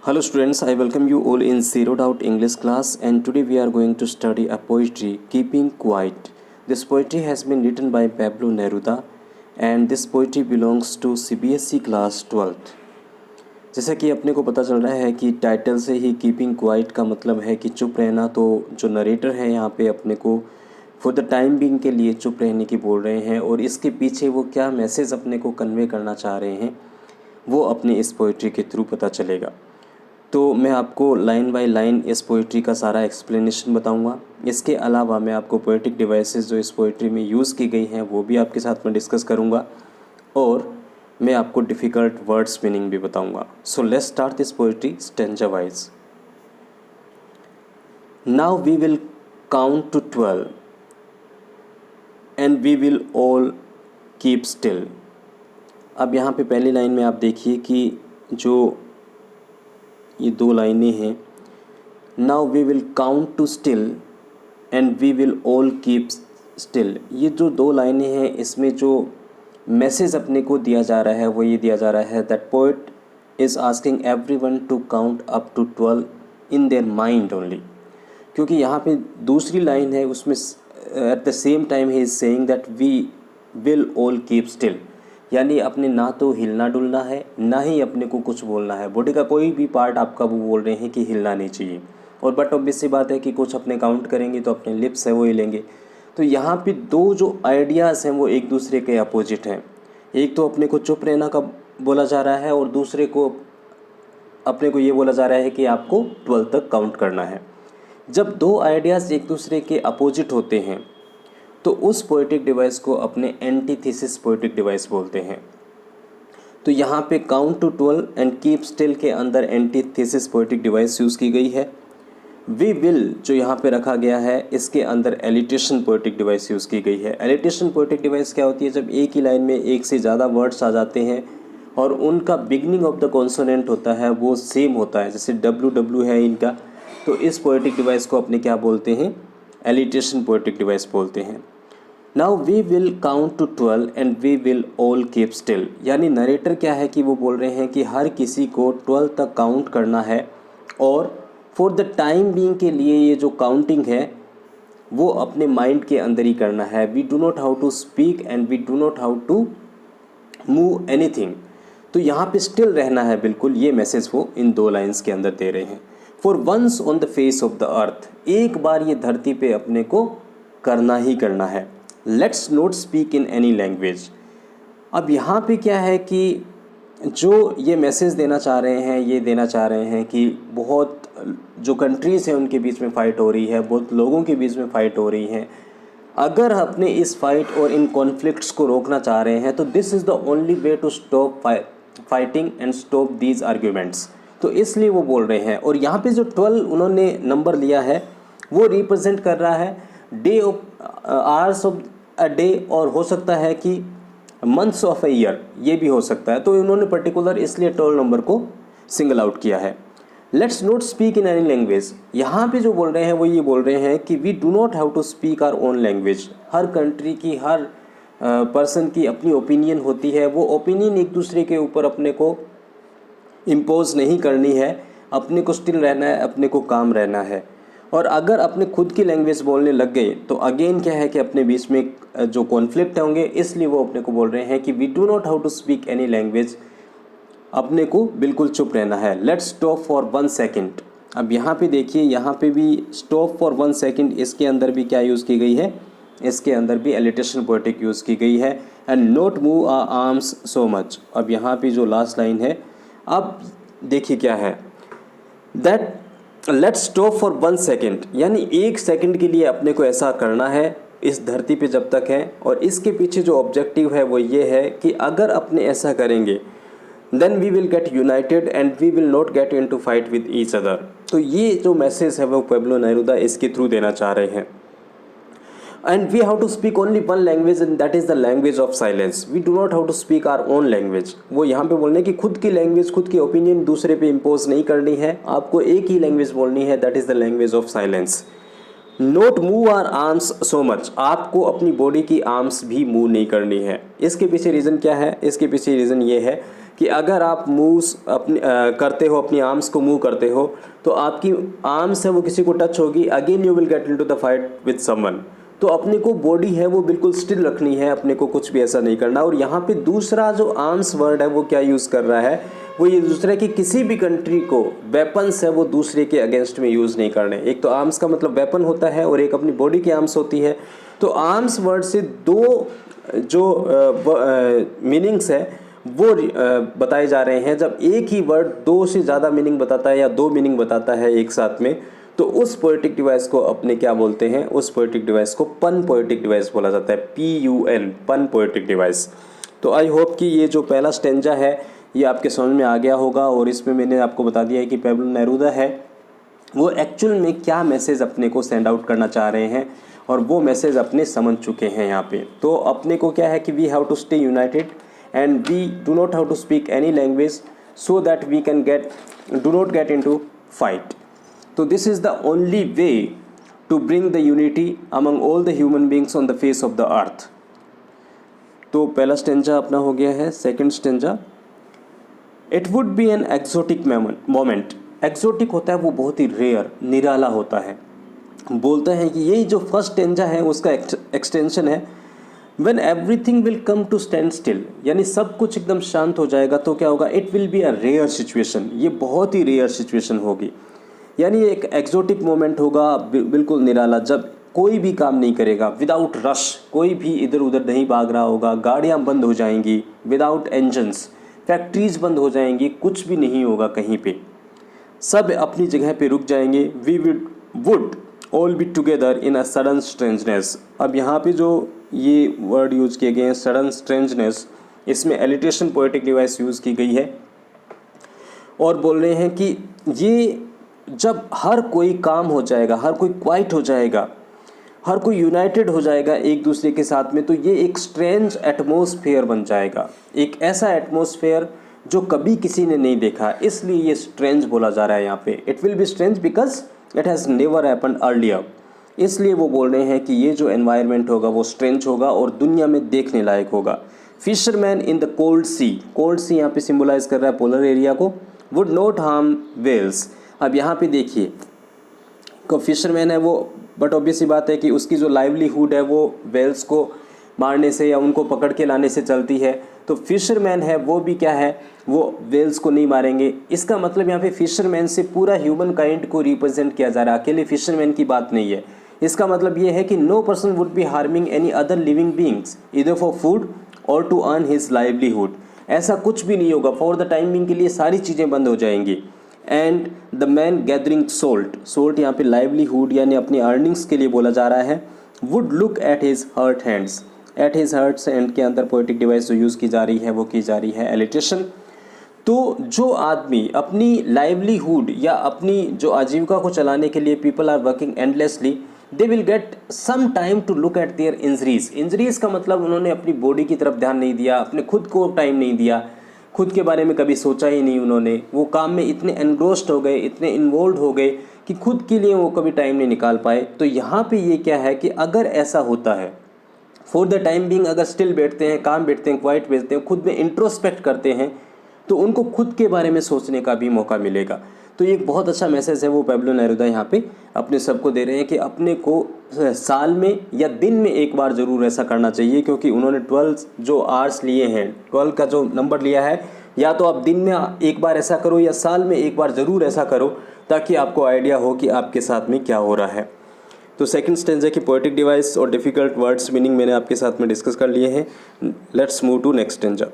Hello students, I welcome you all in Zero Doubt English class, and today we are going to study a poetry, Keeping Quiet. This poetry has been written by Pablo Neruda and this poetry belongs to CBSE class 12th. जैसा कि अपने को पता चल रहा है कि title से ही कीपिंग क्वाइट का मतलब है कि चुप रहना, तो जो नरेटर है यहाँ पे अपने को फॉर द टाइम बीइंग के लिए चुप रहने की बोल रहे हैं, और इसके पीछे वो क्या मैसेज अपने को कन्वे करना चाह रहे हैं वो अपने इस पोइट्री के थ्रू पता चलेगा। तो मैं आपको लाइन बाय लाइन इस पोइट्री का सारा एक्सप्लेनेशन बताऊंगा। इसके अलावा मैं आपको पोएटिक डिवाइसेस जो इस पोइट्री में यूज़ की गई हैं वो भी आपके साथ में डिस्कस करूंगा, और मैं आपको डिफ़िकल्ट वर्ड्स मीनिंग भी बताऊंगा। So let's start this poetry stanza wise. Now we will count to 12 and we will all keep still. अब यहाँ पे पहली लाइन में आप देखिए कि जो ये दो लाइनें हैं, now we will count to still and we will all keep still. ये जो दो लाइनें हैं इसमें जो मैसेज अपने को दिया जा रहा है वो ये दिया जा रहा है that poet is asking everyone to count up to 12 in their mind only. क्योंकि यहाँ पे दूसरी लाइन है उसमें at the same time he is saying that we will all keep still, यानी अपने ना तो हिलना डुलना है ना ही अपने को कुछ बोलना है। बॉडी का कोई भी पार्ट आपका वो बोल रहे हैं कि हिलना नहीं चाहिए, और बट ऑब्वियस सी बात है कि कुछ अपने काउंट करेंगे तो अपने लिप्स है वो हिलेंगे। तो यहाँ पे दो जो आइडियाज़ हैं वो एक दूसरे के अपोजिट हैं। एक तो अपने को चुप रहना का बोला जा रहा है और दूसरे को अपने को ये बोला जा रहा है कि आपको 12 तक काउंट करना है। जब दो आइडियाज़ एक दूसरे के अपोजिट होते हैं तो उस पोएटिक डिवाइस को अपने एंटीथेसिस पोएटिक डिवाइस बोलते हैं। तो यहाँ पे count to 12 and keep still के अंदर एंटीथेसिस पोएटिक डिवाइस यूज़ की गई है। वी विल जो यहाँ पे रखा गया है इसके अंदर एलिटेशन पोएटिक डिवाइस यूज़ की गई है। एलिटेशन पोएटिक डिवाइस क्या होती है? जब एक ही लाइन में एक से ज़्यादा वर्ड्स आ जाते हैं और उनका बिगनिंग ऑफ द कॉन्सोनेंट होता है वो सेम होता है, जैसे WW है इनका, तो इस पोएटिक डिवाइस को अपने क्या बोलते हैं? एलिटेशन पोएटिक डिवाइस बोलते हैं। Now we will count to 12 and we will all keep still, यानी नरेटर क्या है कि वो बोल रहे हैं कि हर किसी को 12 तक काउंट करना है, और फॉर द टाइम बीइंग के लिए ये जो काउंटिंग है वो अपने माइंड के अंदर ही करना है। We do not how to speak and we do not how to move anything. तो यहाँ पे स्टिल रहना है बिल्कुल, ये मैसेज वो इन दो लाइन्स के अंदर दे रहे हैं। For once on the face of the earth, एक बार ये धरती पे अपने को करना ही करना है। Let's not speak in any language. अब यहाँ पे क्या है कि जो ये मैसेज देना चाह रहे हैं, ये देना चाह रहे हैं कि बहुत जो कंट्रीज़ हैं उनके बीच में फ़ाइट हो रही है, बहुत लोगों के बीच में फ़ाइट हो रही है। अगर अपने इस फाइट और इन कॉन्फ्लिक्ट्स को रोकना चाह रहे हैं तो this is the only way to stop fighting and stop these arguments. तो इसलिए वो बोल रहे हैं। और यहाँ पे जो 12 उन्होंने नंबर लिया है वो रिप्रेजेंट कर रहा है day of hours of a day, और हो सकता है कि मंथ्स ऑफ अ ईयर, ये भी हो सकता है। तो इन्होंने पर्टिकुलर इसलिए 12 नंबर को सिंगल आउट किया है। Let's not speak in any language, यहाँ पे जो बोल रहे हैं वो ये बोल रहे हैं कि we do not have to speak our own language. हर कंट्री की, हर पर्सन की अपनी ओपिनियन होती है, वो ओपिनियन एक दूसरे के ऊपर अपने को इम्पोज नहीं करनी है, अपने को स्टिल रहना है, अपने को काम रहना है। और अगर अपने खुद की लैंग्वेज बोलने लग गए तो अगेन क्या है कि अपने बीच में जो कॉन्फ्लिक्ट होंगे, इसलिए वो अपने को बोल रहे हैं कि we do not how to speak any language, अपने को बिल्कुल चुप रहना है। Let's stop for 1 second. अब यहाँ पे देखिए, यहाँ पे भी स्टॉप फॉर 1 सेकेंड, इसके अंदर भी क्या यूज़ की गई है? इसके अंदर भी एलिटेशन पोएटिक यूज़ की गई है। And not move our arms so much. अब यहाँ पे जो लास्ट लाइन है, अब देखिए क्या है, that let's stop for 1 second, यानी 1 सेकेंड के लिए अपने को ऐसा करना है इस धरती पे जब तक है। और इसके पीछे जो ऑब्जेक्टिव है वो ये है कि अगर अपने ऐसा करेंगे then we will get united and we will not get into fight with each other. तो ये जो मैसेज है वो पेब्लो नेरुदा इसके थ्रू देना चाह रहे हैं। And we have to speak only one language and that is the language of silence. We do not have to speak our own language. वो यहाँ पे बोलने की खुद की लैंग्वेज, खुद की ओपिनियन दूसरे पे इम्पोज नहीं करनी है, आपको एक ही लैंग्वेज बोलनी है, that is the language of silence. Not move are arms so much, आपको अपनी बॉडी की आर्म्स भी मूव नहीं करनी है। इसके पीछे रीज़न क्या है? इसके पीछे रीज़न ये है कि अगर आप मूव्स अपने करते हो, अपनी आर्म्स को मूव करते हो, तो आपकी आर्म्स है वो किसी को टच होगी, again you will get into the fight with someone. तो अपने को बॉडी है वो बिल्कुल स्टिल रखनी है, अपने को कुछ भी ऐसा नहीं करना। और यहाँ पे दूसरा जो आर्म्स वर्ड है वो क्या यूज़ कर रहा है, वो ये दूसरा कि किसी भी कंट्री को वेपन्स है वो दूसरे के अगेंस्ट में यूज़ नहीं करने। एक तो आर्म्स का मतलब वेपन होता है और एक अपनी बॉडी की आर्म्स होती है। तो आर्म्स वर्ड से दो जो मीनिंग्स है वो बताए जा रहे हैं। जब एक ही वर्ड दो से ज़्यादा मीनिंग बताता है या दो मीनिंग बताता है एक साथ में, तो उस पोएटिक डिवाइस को अपने क्या बोलते हैं, उस पोएटिक डिवाइस को पन पोएटिक डिवाइस बोला जाता है, PUN, पन पोएटिक डिवाइस। तो आई होप कि ये जो पहला स्टेंजा है ये आपके समझ में आ गया होगा। और इसमें मैंने आपको बता दिया है कि पैब्लो नेरूदा है वो एक्चुअल में क्या मैसेज अपने को सेंड आउट करना चाह रहे हैं, और वो मैसेज अपने समझ चुके हैं यहाँ पे। तो अपने को क्या है कि we have to stay united and we do not have to speak any language so that we can do not get into fight. तो this is the only way to bring the unity among all the human beings on the face of the earth. तो पहला stanza अपना हो गया है। Second stanza, it would be an exotic moment. Exotic होता है वो बहुत ही रेयर, निराला होता है। बोलते हैं कि यही जो फर्स्ट स्टेंजा है उसका एक्सटेंशन है, when everything will come to stand still, यानी सब कुछ एकदम शांत हो जाएगा तो क्या होगा, it will be a rare situation, ये बहुत ही रेयर सिचुएशन होगी। यानी एक एक्सोटिक मोमेंट होगा, बिल्कुल निराला, जब कोई भी काम नहीं करेगा, विदाउट रश, कोई भी इधर उधर नहीं भाग रहा होगा, गाड़ियाँ बंद हो जाएंगी, विदाउट इंजन्स, फैक्ट्रीज बंद हो जाएंगी, कुछ भी नहीं होगा कहीं पे, सब अपनी जगह पे रुक जाएंगे। We would all be together in a sudden strangeness. अब यहाँ पे जो ये वर्ड यूज़ किए गए हैं सडन स्ट्रेंजनेस, इसमें एलिटेशन पोएटिक डिवाइस यूज़ की गई है और बोल रहे हैं कि ये जब हर कोई काम हो जाएगा, हर कोई क्वाइट हो जाएगा, हर कोई यूनाइटेड हो जाएगा एक दूसरे के साथ में, तो ये एक स्ट्रेंज एटमॉस्फेयर बन जाएगा, एक ऐसा एटमॉस्फेयर जो कभी किसी ने नहीं देखा, इसलिए ये स्ट्रेंज बोला जा रहा है यहाँ पे। It will be strange because it has never happened earlier, इसलिए वो बोल रहे हैं कि ये जो एनवायरनमेंट होगा वो स्ट्रेंज होगा और दुनिया में देखने लायक होगा। Fisherman in the cold sea, cold sea यहाँ पे सिम्बलाइज कर रहा है पोलर एरिया को, वुड नॉट हार्म वेल्स। अब यहाँ पे देखिए को फिशरमैन है वो, बट ऑब्वियस ही बात है कि उसकी जो लाइवलीहुड है वो वेल्स को मारने से या उनको पकड़ के लाने से चलती है। तो फिशरमैन है वो भी क्या है, वो वेल्स को नहीं मारेंगे। इसका मतलब यहाँ पे फिशरमैन से पूरा ह्यूमन काइंड को रिप्रेजेंट किया जा रहा है, अकेले फिशरमैन की बात नहीं है। इसका मतलब ये है कि no person would be harming any other living beings इधर फॉर फूड और टू अर्न हिज लाइवलीहुड, ऐसा कुछ भी नहीं होगा। फॉर द टाइम बिंग के लिए सारी चीज़ें बंद हो जाएंगी। And the man gathering salt, salt यहाँ पे लाइवलीहुड यानी अपनी अर्निंग्स के लिए बोला जा रहा है। Would look at his hurt hands, at his hurts and के अंदर पोएटिक डिवाइस जो यूज़ की जा रही है वो की जा रही है एलिटेशन। तो जो आदमी अपनी लाइवलीहुड या अपनी जो आजीविका को चलाने के लिए people are working endlessly, they will get some time to look at their injuries. Injuries का मतलब उन्होंने अपनी बॉडी की तरफ ध्यान नहीं दिया, अपने खुद को टाइम नहीं दिया, खुद के बारे में कभी सोचा ही नहीं उन्होंने। वो काम में इतने एनग्रोस्ड हो गए, इतने इन्वॉल्व हो गए कि खुद के लिए वो कभी टाइम नहीं निकाल पाए। तो यहाँ पे ये क्या है कि अगर ऐसा होता है, फॉर द टाइम बिंग अगर स्टिल बैठते हैं, काम बैठते हैं, क्वाइट बैठते हैं, खुद में इंट्रोस्पेक्ट करते हैं, तो उनको खुद के बारे में सोचने का भी मौका मिलेगा। तो ये एक बहुत अच्छा मैसेज है वो पैब्लो नेरूदा यहाँ पे अपने सबको दे रहे हैं कि अपने को साल में या दिन में एक बार ज़रूर ऐसा करना चाहिए, क्योंकि उन्होंने 12 जो आवर्स लिए हैं, 12 का जो नंबर लिया है, या तो आप दिन में एक बार ऐसा करो या साल में एक बार ज़रूर ऐसा करो, ताकि आपको आइडिया हो कि आपके साथ में क्या हो रहा है। तो सेकंड स्टेंजा की पोएटिक डिवाइस और डिफ़िकल्ट वर्ड्स मीनिंग मैंने आपके साथ में डिस्कस कर लिए हैं। Let's move to next stanza.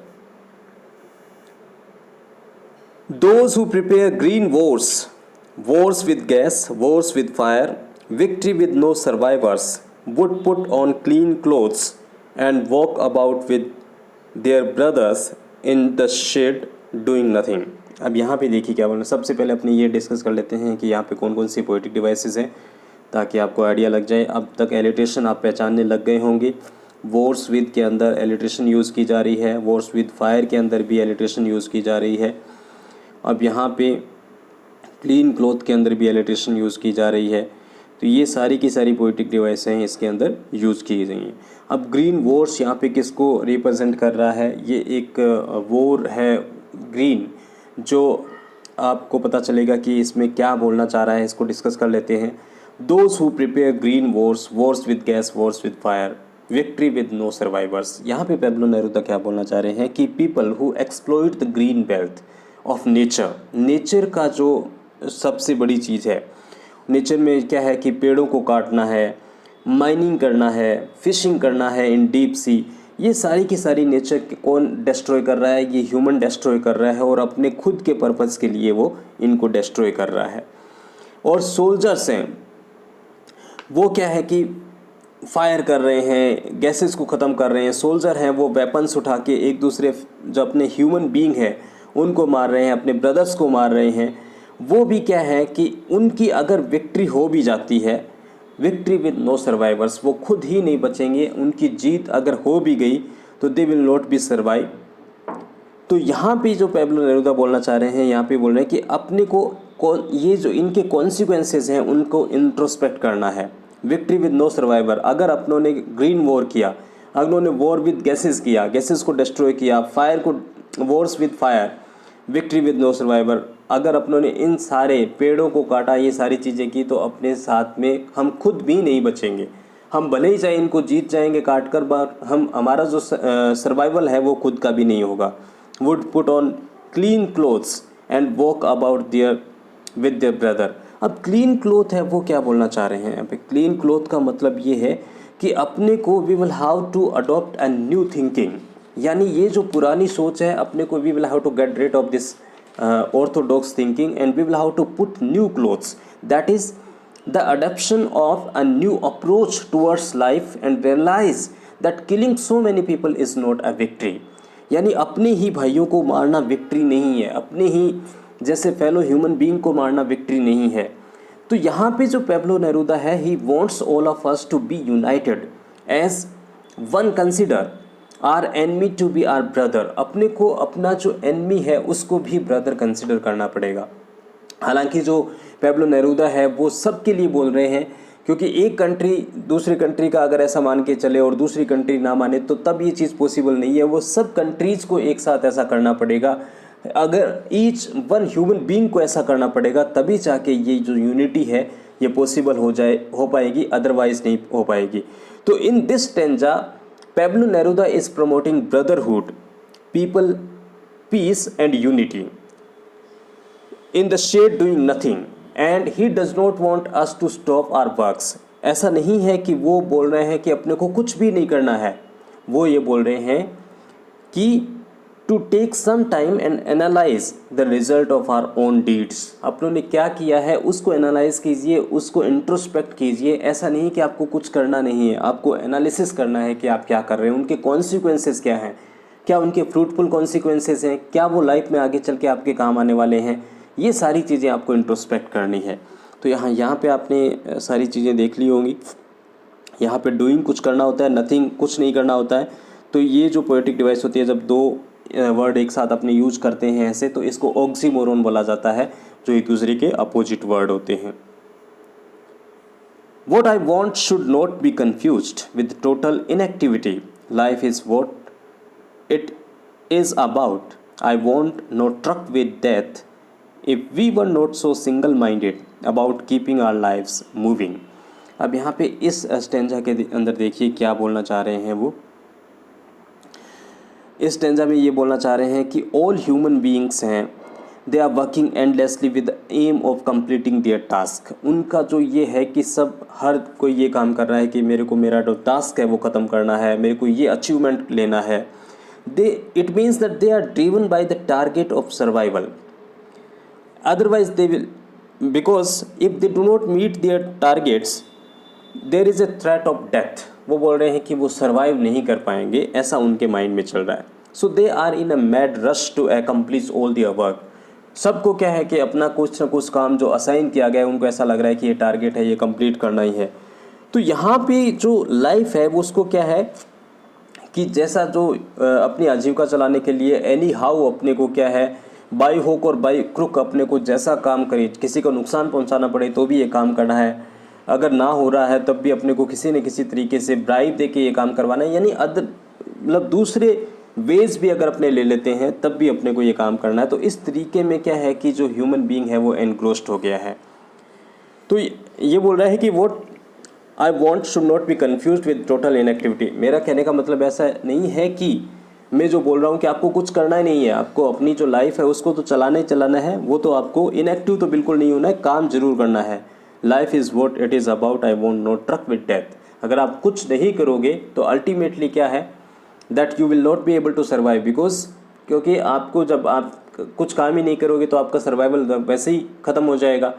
Those who prepare green wars, wars with gas, wars with fire, victory with no survivors, would put on clean clothes and walk about with their brothers in the shade doing nothing। अब यहाँ पे देखिए क्या बोलना। सबसे पहले अपने ये डिस्कस कर लेते हैं कि यहाँ पे कौन कौन सी पोएटिक डिवाइसेस हैं, ताकि आपको आइडिया लग जाए। अब तक एलिटेशन आप पहचानने लग गए होंगे। वॉर्स विद के अंदर एलिटेशन यूज़ की जा रही है, वॉर्स विद फायर के अंदर भी एलिटेशन यूज़ की जा रही है। अब यहाँ पे क्लीन क्लॉथ के अंदर भी एलिटेशन यूज़ की जा रही है। तो ये सारी की सारी पोएटिक डिवाइस हैं इसके अंदर यूज़ की गई हैं। अब ग्रीन वॉर्स यहाँ पे किसको रिप्रेजेंट कर रहा है, ये एक वॉर है ग्रीन, जो आपको पता चलेगा कि इसमें क्या बोलना चाह रहा है, इसको डिस्कस कर लेते हैं। Those who prepare green wars, wars with gas, wars with fire, victory with no survivors. यहाँ पे पेब्लो नेरूदा क्या बोलना चाह रहे हैं कि people who exploit the green belt of nature, nature का जो सबसे बड़ी चीज़ है, नेचर में क्या है कि पेड़ों को काटना है, माइनिंग करना है, फिशिंग करना है इन डीप सी, ये सारी की सारी नेचर कौन डिस्ट्रॉय कर रहा है? ये ह्यूमन डिस्ट्रॉय कर रहा है और अपने खुद के पर्पज़ के लिए वो इनको डिस्ट्रॉय कर रहा है। और सोल्जर्स हैं वो क्या है कि फायर कर रहे हैं, गैसेस को ख़त्म कर रहे हैं। सोल्जर हैं वो वेपन्स उठा के एक दूसरे जो अपने ह्यूमन बीइंग है उनको मार रहे हैं, अपने ब्रदर्स को मार रहे हैं। वो भी क्या है कि उनकी अगर विक्ट्री हो भी जाती है, विक्ट्री विद नो सर्वाइवर्स, वो खुद ही नहीं बचेंगे, उनकी जीत अगर हो भी गई तो they will not B survive. तो यहाँ पे जो पेब्लो नेरूदा बोलना चाह रहे हैं, यहाँ पे बोल रहे हैं कि अपने को ये जो इनके कॉन्सिक्वेंसेस हैं उनको इंट्रोस्पेक्ट करना है। विक्ट्री विद नो सर्वाइवर, अगर अपनों ने ग्रीन वॉर किया, अगर उन्होंने वॉर विद गैसेस किया, गैसेस को डिस्ट्रॉय किया, फायर को, wars with fire, victory with no survivor, अगर अपनों ने इन सारे पेड़ों को काटा, ये सारी चीज़ें की, तो अपने साथ में हम खुद भी नहीं बचेंगे। हम भले ही चाहे इनको जीत जाएंगे काट कर, बार हम हमारा जो सर्वाइवल है वो खुद का भी नहीं होगा। Would put on clean clothes and walk about their with their brother. अब क्लीन क्लोथ है वो क्या बोलना चाह रहे हैं यहाँ पे? क्लीन क्लोथ का मतलब ये है कि अपने को we will have to adopt a new thinking, यानी ये जो पुरानी सोच है अपने को we will have to get rid of this orthodox thinking and we will have to put new clothes, that is the adoption of a new approach towards life and realise that killing so many people is not a victory. यानी अपने ही भाइयों को मारना victory नहीं है, अपने ही जैसे fellow human being को मारना विक्ट्री नहीं है। तो यहाँ पे जो पेब्लो नेरूदा है, he wants all of us to be united as one, consider our enemy to be our brother. अपने को अपना जो एनमी है उसको भी ब्रदर कंसिडर करना पड़ेगा। हालांकि जो पेब्लो नेरूदा है वो सबके लिए बोल रहे हैं, क्योंकि एक कंट्री दूसरी कंट्री का अगर ऐसा मान के चले और दूसरी कंट्री ना माने तो तब ये चीज़ पॉसिबल नहीं है। वो सब कंट्रीज़ को एक साथ ऐसा करना पड़ेगा, अगर ईच वन ह्यूमन बीइंग को ऐसा करना पड़ेगा तभी जाके ये जो यूनिटी है ये पॉसिबल हो पाएगी, अदरवाइज नहीं हो पाएगी। तो in this stanza Pablo Neruda is promoting brotherhood, people, peace and unity in the shade doing nothing and he does not want us to stop our works. ऐसा नहीं है कि वो बोल रहे हैं कि अपने को कुछ भी नहीं करना है, वो ये बोल रहे हैं कि to take some time and analyse the result of our own deeds. अपनों ने क्या किया है उसको एनालाइज कीजिए, उसको इंट्रोस्पेक्ट कीजिए। ऐसा नहीं कि आपको कुछ करना नहीं है, आपको एनालिसिस करना है कि आप क्या कर रहे हैं, उनके कॉन्सिक्वेंसेस क्या हैं, क्या उनके फ्रूटफुल कॉन्सिक्वेंसेस हैं, क्या वो लाइफ में आगे चल के आपके काम आने वाले हैं। ये सारी चीज़ें आपको इंट्रोस्पेक्ट करनी है। तो यहाँ पे आपने सारी चीज़ें देख ली होंगी। यहाँ पे डूइंग कुछ करना होता है, नथिंग कुछ नहीं करना होता है। तो ये जो पोएटिक डिवाइस होती है, जब दो वर्ड एक साथ अपने यूज करते हैं ऐसे, तो इसको ऑक्सीमोरोन बोला जाता है, जो एक दूसरे के अपोजिट वर्ड होते हैं। What I want should not be confused with total inactivity. Life is what it is about. I want no truck with death if we were not so single-minded about keeping our lives moving. अब यहाँ पे इस stanza के अंदर देखिए क्या बोलना चाह रहे हैं वो। इस स्टेंजा में ये बोलना चाह रहे हैं कि ऑल ह्यूमन बीइंग्स हैं, they are working endlessly with aim of completing their task. उनका जो ये है कि सब हर कोई ये काम कर रहा है कि मेरे को मेरा जो टास्क है वो ख़त्म करना है, मेरे को ये अचीवमेंट लेना है। It means that they are driven by the target of survival, otherwise they will, because if they do not meet their targets there is a threat of death. वो बोल रहे हैं कि वो सर्वाइव नहीं कर पाएंगे, ऐसा उनके माइंड में चल रहा है। So they are in a mad rush to accomplish all their work. सबको क्या है कि अपना कुछ ना कुछ काम जो असाइन किया गया है उनको ऐसा लग रहा है कि ये टारगेट है, ये कंप्लीट करना ही है। तो यहाँ पे जो लाइफ है वो उसको क्या है कि जैसा जो अपनी आजीविका चलाने के लिए एनी हाउ अपने को क्या है, बाई होक और बाई क्रुक अपने को जैसा काम करे, किसी को नुकसान पहुँचाना पड़े तो भी ये काम करना है, अगर ना हो रहा है तब भी अपने को किसी न किसी तरीके से ब्राइब दे के ये काम करवाना है। यानी मतलब दूसरे वेज भी अगर अपने ले लेते हैं तब भी अपने को ये काम करना है। तो इस तरीके में क्या है कि जो ह्यूमन बीइंग है वो एनग्रोस्ड हो गया है। तो ये बोल रहा है कि what I want should not be confuse with total inactivity. मेरा कहने का मतलब ऐसा नहीं है कि मैं जो बोल रहा हूँ कि आपको कुछ करना ही नहीं है, आपको अपनी जो लाइफ है उसको तो चलाना ही चलाना है, वो तो आपको इनएक्टिव तो बिल्कुल नहीं होना है, काम जरूर करना है। Life is what it is about, I want no truck with death. अगर आप कुछ नहीं करोगे तो अल्टीमेटली क्या है, that you will not be able to survive, because क्योंकि आपको जब आप कुछ काम ही नहीं करोगे तो आपका सर्वाइवल वैसे ही ख़त्म हो जाएगा।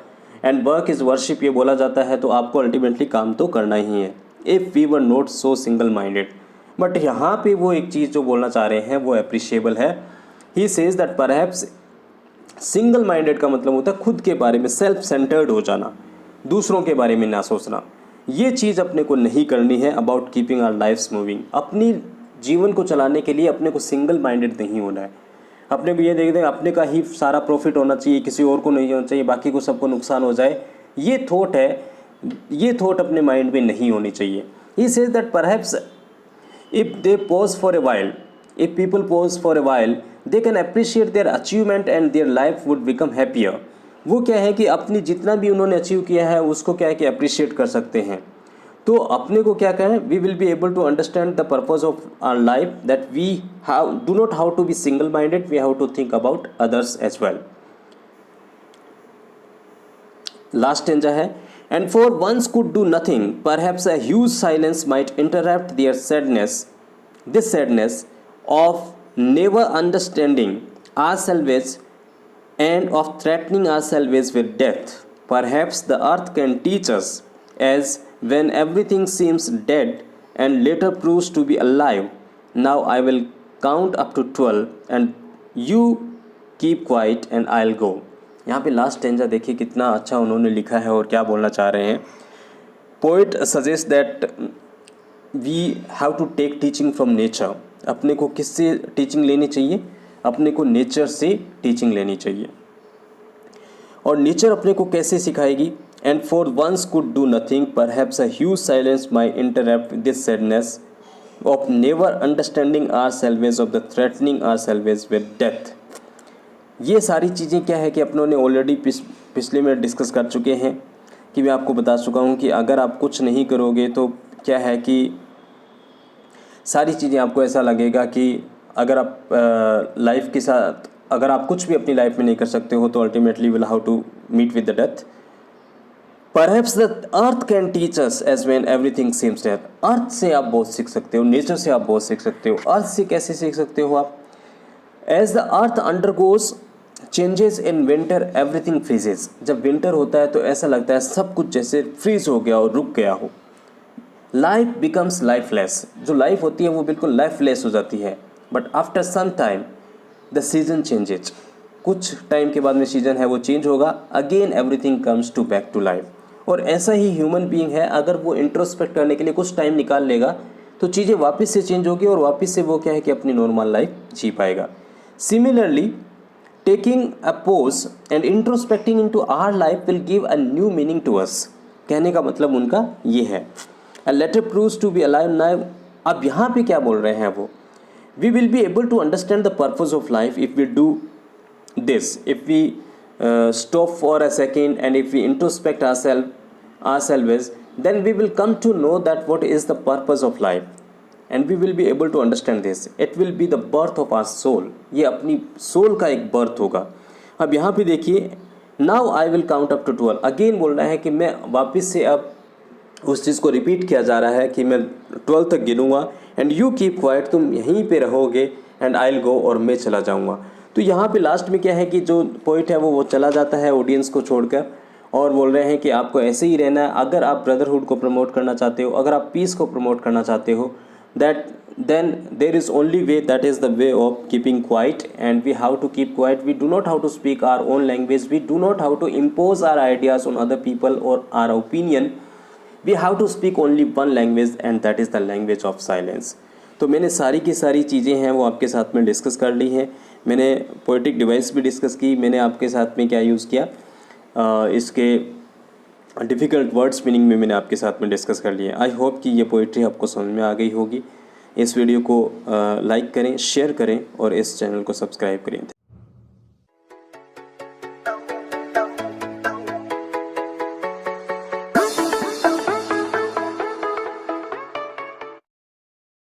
एंड वर्क इज़ वर्शिप ये बोला जाता है, तो आपको अल्टीमेटली काम तो करना ही है। If we were not so single minded. But यहाँ पे वो एक चीज़ जो बोलना चाह रहे हैं वो अप्रिशिएबल है। He says that perhaps single minded का मतलब होता है खुद के बारे में सेल्फ सेंटर्ड हो जाना, दूसरों के बारे में ना सोचना। ये चीज़ अपने को नहीं करनी है। About keeping our lifes moving, अपनी जीवन को चलाने के लिए अपने को सिंगल माइंडेड नहीं होना है। अपने को ये देख दें अपने का ही सारा प्रॉफिट होना चाहिए, किसी और को नहीं होना चाहिए, बाकी को सबको नुकसान हो जाए, ये थॉट है, ये थॉट अपने माइंड में नहीं होनी चाहिए। He says that perhaps if they pause for a while, if people pause for a while they can appreciate their achievement and their life would become happier. वो क्या है कि अपनी जितना भी उन्होंने अचीव किया है उसको क्या है कि अप्रिशिएट कर सकते हैं। तो अपने को क्या करें, we will be able to understand the purpose of our life, that we have do not how to be single minded, we have to think about others as well. Last stanza है, and for once could do nothing perhaps a huge silence might interrupt their sadness, this sadness of never understanding ourselves and of threatening ourselves with death. Perhaps the earth can teach us, as when everything seems dead and later proves to be alive. Now I will count up to 12 and you keep quiet and I'll go. यहाँ पे last stanza देखिए कितना अच्छा उन्होंने लिखा है और क्या बोलना चाह रहे हैं। Poet suggest that we have to take teaching from nature. अपने को किससे टीचिंग लेनी चाहिए, अपने को नेचर से टीचिंग लेनी चाहिए। और नेचर अपने को कैसे सिखाएगी, and for once could do nothing perhaps a huge silence my interrupt this sadness of never understanding ourselves of the threatening ourselves with death. ये सारी चीज़ें क्या है कि अपनों ने ऑलरेडी पिछले में डिस्कस कर चुके हैं, कि मैं आपको बता चुका हूँ कि अगर आप कुछ नहीं करोगे तो क्या है कि सारी चीज़ें आपको ऐसा लगेगा कि अगर आप लाइफ के साथ अगर आप कुछ भी अपनी लाइफ में नहीं कर सकते हो तो ultimately will how to meet with the death. Perhaps the earth can teach us as when everything seems dead. Earth से आप बहुत सीख सकते हो, नेचर से आप बहुत सीख सकते हो। अर्थ से कैसे सीख सकते हो आप, as the earth undergoes changes in winter everything freezes. जब विंटर होता है तो ऐसा लगता है सब कुछ जैसे फ्रीज हो गया हो, रुक गया हो। लाइफ बिकम्स लाइफलेस, जो लाइफ होती है वो बिल्कुल लाइफलेस हो जाती है। But after some time the season changes, कुछ टाइम के बाद में सीजन है वो चेंज होगा, again everything comes to back to life. और ऐसा ही ह्यूमन बीइंग है, अगर वो इंट्रोस्पेक्ट करने के लिए कुछ टाइम निकाल लेगा तो चीज़ें वापस से चेंज होगी और वापस से वो क्या है कि अपनी नॉर्मल लाइफ जी पाएगा। Similarly taking a pause and introspecting into our life will give a new meaning to us. कहने का मतलब उनका ये है, a letter proves to be alive now. अब यहाँ पे क्या बोल रहे हैं वो, we will be able to understand the purpose of life if we do this, if we stop for a second and if we introspect ourselves, then we will come to know that what is the purpose of life and we will be able to understand this. It will be the birth of our soul. ये अपनी soul का एक birth होगा। अब यहाँ पे देखिए, now I will count up to 12। Again बोल रहा है कि मैं वापस से अब उस चीज़ को रिपीट किया जा रहा है कि मैं 12 तक गिनूँगा एंड यू कीप क्वाइट, तुम यहीं पे रहोगे, एंड आई विल गो, और मैं चला जाऊँगा। तो यहाँ पे लास्ट में क्या है कि जो पोइट है वो चला जाता है ऑडियंस को छोड़कर और बोल रहे हैं कि आपको ऐसे ही रहना है। अगर आप ब्रदरहुड को प्रमोट करना चाहते हो, अगर आप पीस को प्रमोट करना चाहते हो, that then there is only way, that is the way of keeping quiet, and we have to keep quiet. We do not have to speak our own language, we do not have to impose our ideas on other people or our opinion. We have to speak only one language and that is the language of silence. तो मैंने सारी की सारी चीज़ें हैं वो आपके साथ में डिस्कस कर ली हैं। मैंने पोएटिक डिवाइस भी डिस्कस की, मैंने आपके साथ में क्या यूज़ किया, इसके डिफ़िकल्ट वर्ड्स मीनिंग में मैंने आपके साथ में डिस्कस कर लिए। आई होप कि ये पोइट्री आपको समझ में आ गई होगी। इस वीडियो को लाइक करें, शेयर करें और इस चैनल को सब्सक्राइब करें।